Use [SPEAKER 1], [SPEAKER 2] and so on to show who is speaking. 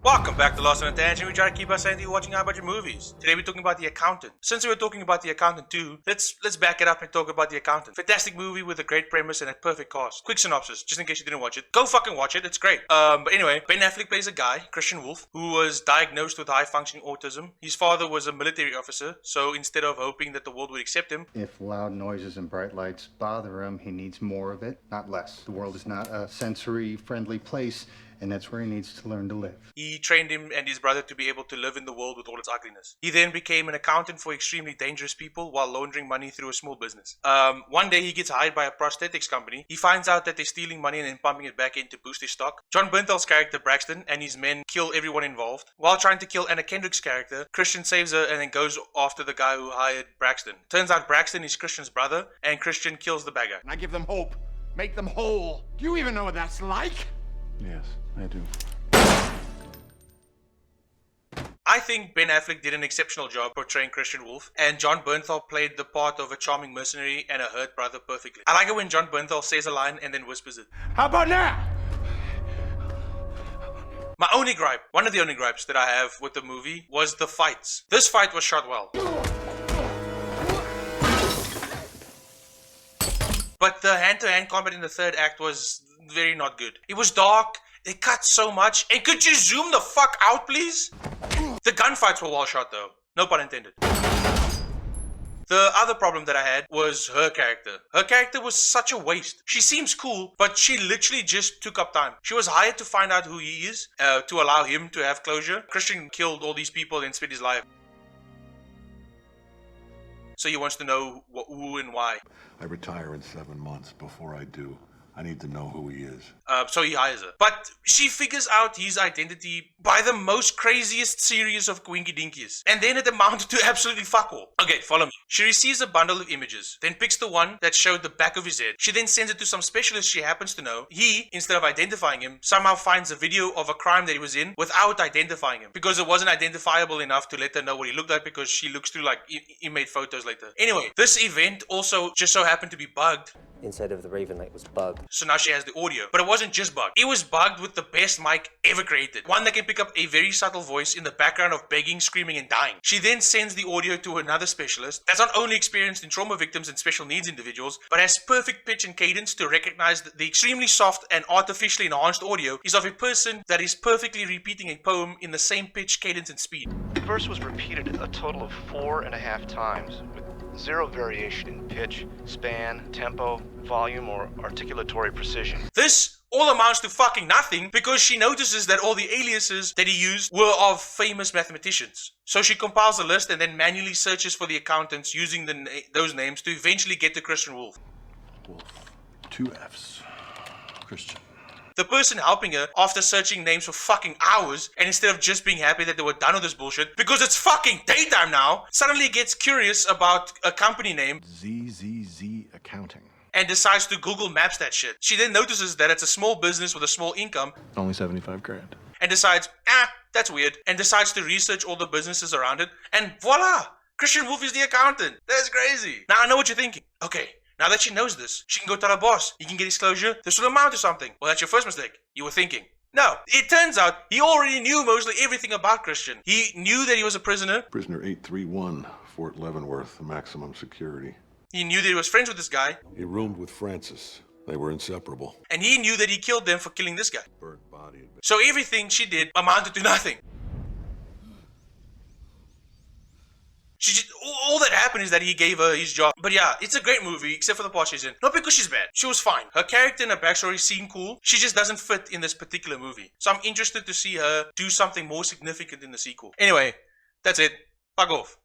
[SPEAKER 1] Welcome back to Lost on a Tangent. We try to keep us into watching high budget movies. Today we're talking about The Accountant. Since we were talking about The Accountant 2, let's back it up and talk about The Accountant. Fantastic movie with a great premise and a perfect cast. Quick synopsis, just in case you didn't watch it. Go fucking watch it, it's great. But anyway, Ben Affleck plays a guy, Christian Wolf, who was diagnosed with high-functioning autism. His father was a military officer, so instead of hoping that the world would accept him...
[SPEAKER 2] If loud noises and bright lights bother him, he needs more of it, not less. The world is not a sensory-friendly place, and that's where he needs to learn to live.
[SPEAKER 1] He trained him and his brother to be able to live in the world with all its ugliness. He then became an accountant for extremely dangerous people while laundering money through a small business. One day he gets hired by a prosthetics company. He finds out that they're stealing money and then pumping it back in to boost his stock. John Bernthal's character Braxton and his men kill everyone involved. While trying to kill Anna Kendrick's character, Christian saves her and then goes after the guy who hired Braxton. Turns out Braxton is Christian's brother and Christian kills the bad guy.
[SPEAKER 3] And I give them hope. Make them whole. Do you even know what that's like?
[SPEAKER 4] Yes, I do.
[SPEAKER 1] I think Ben Affleck did an exceptional job portraying Christian Wolf, and John Bernthal played the part of a charming mercenary and a hurt brother perfectly. I like it when John Bernthal says a line and then whispers it.
[SPEAKER 3] How about now?
[SPEAKER 1] My only gripe, one of the only gripes that I have with the movie was the fights. This fight was shot well. But the hand-to-hand combat in the third act was very not good. It was dark, it cut so much, and could you zoom the fuck out please? The gunfights were well shot though, no pun intended. The other problem that I had was her character. Her character was such a waste. She seems cool, but she literally just took up time. She was hired to find out who he is, to allow him to have closure. Christian killed all these people and spent his life. So he wants to know who and why.
[SPEAKER 4] I retire in 7 months. Before I do, I need to know who he is.
[SPEAKER 1] So he hires her. But she figures out his identity by the most craziest series of Winky Dinkies. And then it amounted to absolutely fuck all. Okay, follow me. She receives a bundle of images, then picks the one that showed the back of his head. She then sends it to some specialist she happens to know. He, instead of identifying him, somehow finds a video of a crime that he was in without identifying him. Because it wasn't identifiable enough to let her know what he looked like because she looks through like he made photos later. Anyway, this event also just so happened to be bugged.
[SPEAKER 5] Inside of the Raven Light was bugged.
[SPEAKER 1] So now she has the audio. But it wasn't just bugged. It was bugged with the best mic ever created. One that can pick up a very subtle voice in the background of begging, screaming, and dying. She then sends the audio to another specialist that's not only experienced in trauma victims and special needs individuals, but has perfect pitch and cadence to recognize that the extremely soft and artificially enhanced audio is of a person that is perfectly repeating a poem in the same pitch, cadence, and speed.
[SPEAKER 6] The verse was repeated a total of 4.5 times, with zero variation in pitch, span, tempo, volume, or articulatory precision.
[SPEAKER 1] This all amounts to fucking nothing because she notices that all the aliases that he used were of famous mathematicians. So she compiles a list and then manually searches for the accountants using those names to eventually get to Christian Wolf.
[SPEAKER 4] Wolf. 2 F's. Christian.
[SPEAKER 1] The person helping her, after searching names for fucking hours, and instead of just being happy that they were done with this bullshit, because it's fucking daytime now, suddenly gets curious about a company name
[SPEAKER 4] ZZZ Accounting.
[SPEAKER 1] and decides to Google Maps that shit. She then notices that it's a small business with a small income
[SPEAKER 4] Only 75 grand.
[SPEAKER 1] and decides, that's weird, and decides to research all the businesses around it, and voila! Christian Wolf is the accountant. That's crazy. Now I know what you're thinking. Okay. Now that she knows this, she can go tell her boss. He can get his closure. This will amount to something. Well, that's your first mistake. You were thinking. No, it turns out he already knew mostly everything about Christian. He knew that he was a prisoner.
[SPEAKER 4] Prisoner 831, Fort Leavenworth, maximum security.
[SPEAKER 1] He knew that he was friends with this guy.
[SPEAKER 4] He roomed with Francis. They were inseparable.
[SPEAKER 1] And he knew that he killed them for killing this guy.
[SPEAKER 4] Burnt body.
[SPEAKER 1] So everything she did amounted to nothing. All that happened is that he gave her his job. But yeah, it's a great movie, except for the part she's in. Not because she's bad. She was fine. Her character and her backstory seem cool. She just doesn't fit in this particular movie. So I'm interested to see her do something more significant in the sequel. Anyway, that's it. Fuck off.